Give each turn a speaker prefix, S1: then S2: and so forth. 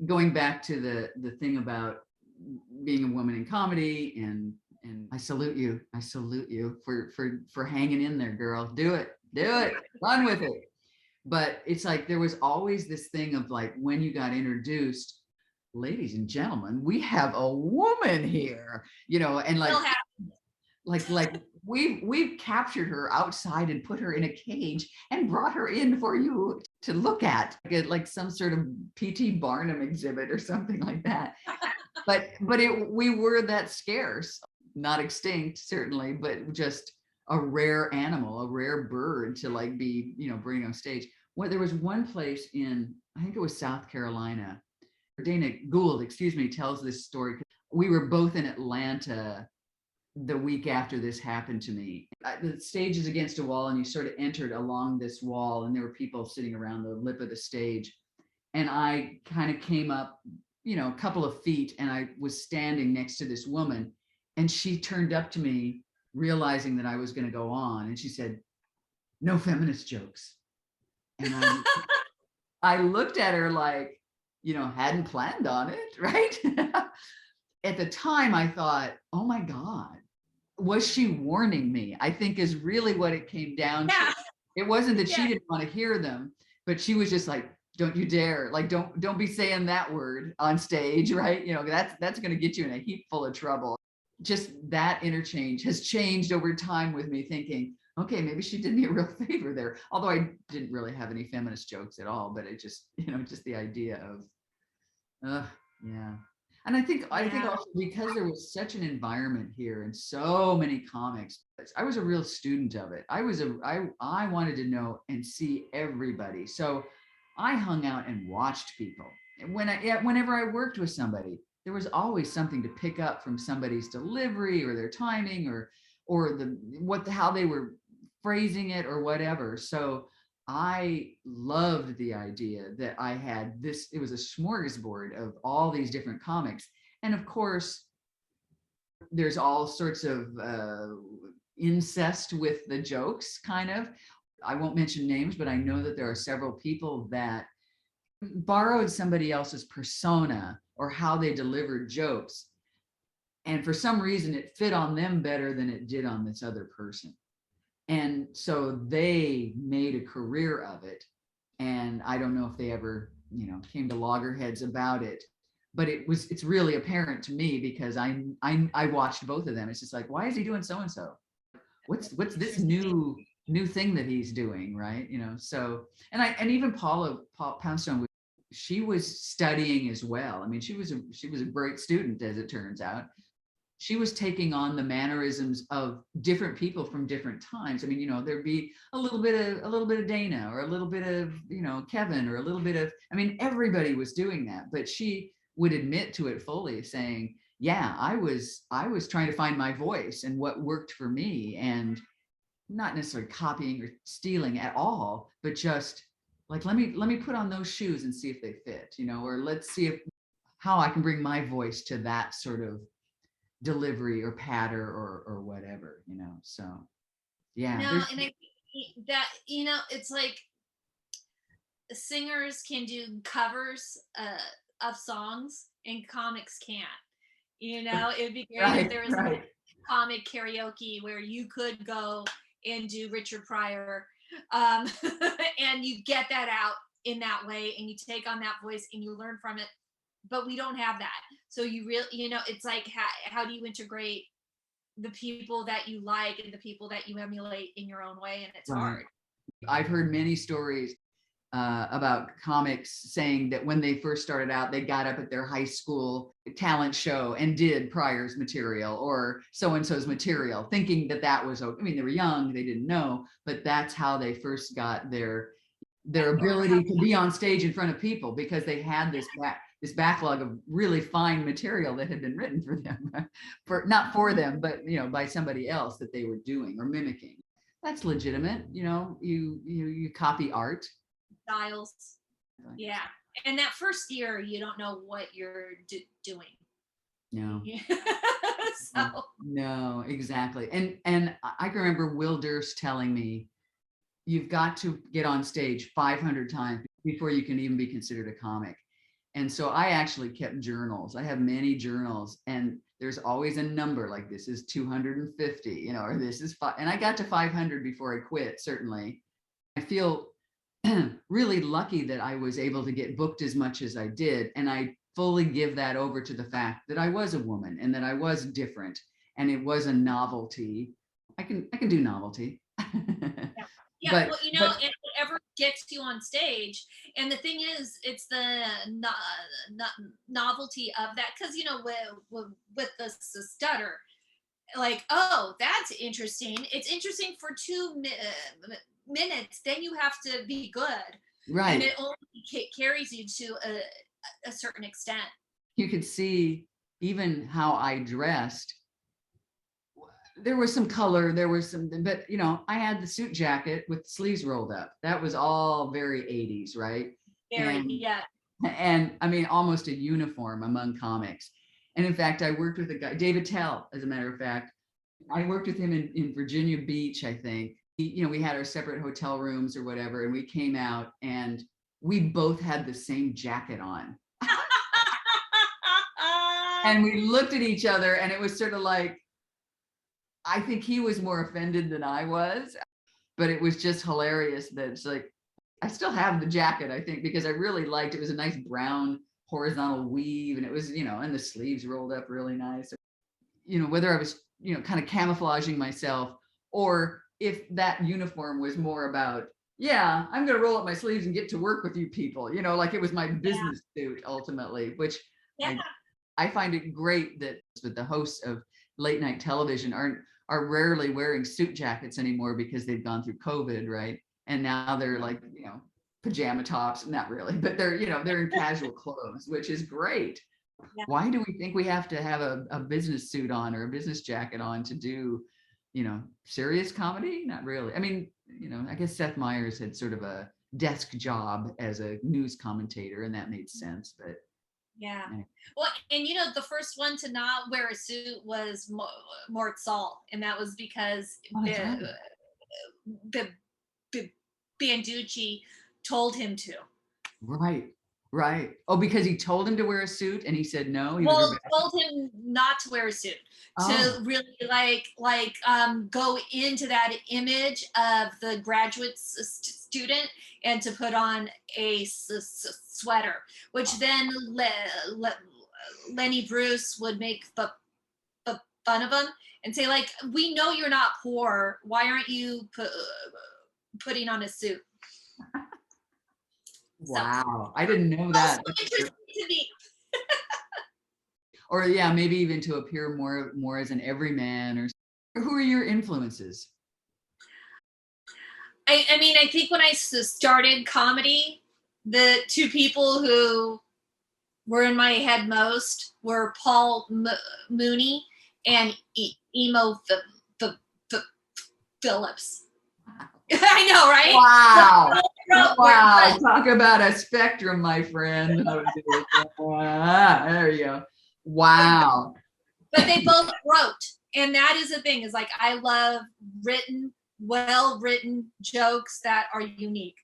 S1: going back to the thing about being a woman in comedy, and I salute you. I salute you for hanging in there, girl. Do it. Do it. Run with it. But it's like there was always this thing of like when you got introduced, ladies and gentlemen, we have a woman here, and like we've captured her outside and put her in a cage and brought her in for you to look at, like some sort of P.T. Barnum exhibit or something like that. But we were that scarce, not extinct certainly, but just a rare animal, a rare bird to like be, bring on stage. There was one place in, I think it was South Carolina. Dana Gould, excuse me, tells this story. We were both in Atlanta the week after this happened to me. The stage is against a wall, and you sort of entered along this wall, and there were people sitting around the lip of the stage. And I kind of came up, a couple of feet, and I was standing next to this woman, and she turned up to me, realizing that I was going to go on, and she said, "No feminist jokes." And I looked at her like, hadn't planned on it, right? At the time, I thought, oh my God, was she warning me? I think is really what it came down to. It wasn't that she didn't want to hear them, but she was just like, don't you dare, like, don't be saying that word on stage, right? That's going to get you in a heap full of trouble. Just that interchange has changed over time with me thinking, okay, maybe she did me a real favor there. Although I didn't really have any feminist jokes at all, but it just, just the idea of, yeah. And I think also because there was such an environment here and so many comics, I was a real student of it. I wanted to know and see everybody. So I hung out and watched people. And whenever I worked with somebody, there was always something to pick up from somebody's delivery or their timing or how they were phrasing it or whatever. So I loved the idea that I had this, it was a smorgasbord of all these different comics. And of course, there's all sorts of incest with the jokes, kind of. I won't mention names, but I know that there are several people that borrowed somebody else's persona or how they delivered jokes. And for some reason, it fit on them better than it did on this other person. And so they made a career of it. And I don't know if they ever, came to loggerheads about it, but it's really apparent to me because I watched both of them. It's just like, why is he doing so-and-so? What's this new thing that he's doing, right? So, and even Paula Poundstone, she was studying as well. I mean, she was a great student, as it turns out. She was taking on the mannerisms of different people from different times. I mean, there'd be a little bit of Dana, or a little bit of, Kevin, or a little bit of, I mean, everybody was doing that, but she would admit to it fully, saying, yeah, I was trying to find my voice and what worked for me, and not necessarily copying or stealing at all, but just like, let me put on those shoes and see if they fit, or let's see how I can bring my voice to that sort of delivery or patter or whatever, so yeah.
S2: No, and I think that, it's like singers can do covers of songs and comics can't. It would be great if there was like comic karaoke where you could go and do Richard Pryor, and you get that out in that way, and you take on that voice and you learn from it. But we don't have that. So you really, it's like, how do you integrate the people that you like and the people that you emulate in your own way? And it's hard.
S1: I've heard many stories about comics saying that when they first started out, they got up at their high school talent show and did Pryor's material or so-and-so's material, thinking that was, I mean, they were young, they didn't know, but that's how they first got their ability to be on stage in front of people, because they had this backlog of really fine material that had been written for them, not for them, but by somebody else that they were doing or mimicking. That's legitimate. You copy art.
S2: Styles. Yeah. And that first year, you don't know what you're doing.
S1: No.
S2: So.
S1: No, exactly. And I can remember Will Durst telling me, you've got to get on stage 500 times before you can even be considered a comic. And so I actually kept journals. I have many journals, and there's always a number, like this is 250, you know, or this is five. And I got to 500 before I quit, certainly. I feel really lucky that I was able to get booked as much as I did. And I fully give that over to the fact that I was a woman and that I was different, and it was a novelty. I can do novelty.
S2: Yeah. Yeah,
S1: but
S2: well, you know,
S1: but
S2: and whatever gets you on stage. And the thing is, it's the novelty of that, because you know, with the stutter, like, oh, that's interesting. It's interesting for 2 minutes. Then you have to be good, and
S1: right.
S2: it only carries you to a certain extent.
S1: You could see even how I dressed. There was some color, there was some, but you know, I had the suit jacket with sleeves rolled up. That was all very 80s, right?
S2: Very,
S1: And
S2: yeah.
S1: and I mean, almost a uniform among comics. And in fact, I worked with a guy, David Tell, as a matter of fact. I worked with him in Virginia Beach, I think. You know, we had our separate hotel rooms or whatever, and we came out and we both had the same jacket on. And we looked at each other, and it was sort of like, I think he was more offended than I was, but it was just hilarious that it's like, I still have the jacket, I think, because I really liked it. It was a nice brown horizontal weave, and it was, you know, and the sleeves rolled up really nice. You know, whether I was, you know, kind of camouflaging myself, or if that uniform was more about, yeah, I'm going to roll up my sleeves and get to work with you people, you know, like it was my
S2: Yeah,
S1: business suit ultimately, which
S2: yeah,
S1: I find it great that the hosts of late night television are rarely wearing suit jackets anymore because they've gone through COVID, right? And now they're like, you know, pajama tops, not really, but they're, you know, they're in casual clothes, which is great.
S2: yeah.
S1: Why do we think we have to have a business suit on or a business jacket on to do, you know, serious comedy? Not really. I mean, you know, I guess Seth Meyers had sort of a desk job as a news commentator, and that made sense. But
S2: Yeah.
S1: anyway.
S2: Well, and you know, the first one to not wear a suit was Mort Saul, and that was because
S1: Oh, that's right.
S2: B- B- Banducci told him to.
S1: Right. Right. Oh, because he told him to wear a suit and he said no, he was
S2: Well,
S1: rebellious.
S2: told him not to wear a suit,
S1: Oh,
S2: to really go into that image of the graduate student, and to put on a sweater, which then Lenny Bruce would make fun of him and say, like, we know you're not poor, why aren't you putting on a suit? So
S1: wow. I didn't know
S2: also
S1: that.
S2: interesting to me.
S1: Or yeah, maybe even to appear more as an everyman. Or who are your influences?
S2: I mean, I think when I started comedy, the two people who were in my head most were Paul Mooney and Emo Phillips. I know, right?
S1: Wow. Wow.
S2: But
S1: Talk about a spectrum, my friend. There you go. Wow.
S2: they both wrote. And that is the thing, is like, I love well written jokes that are unique.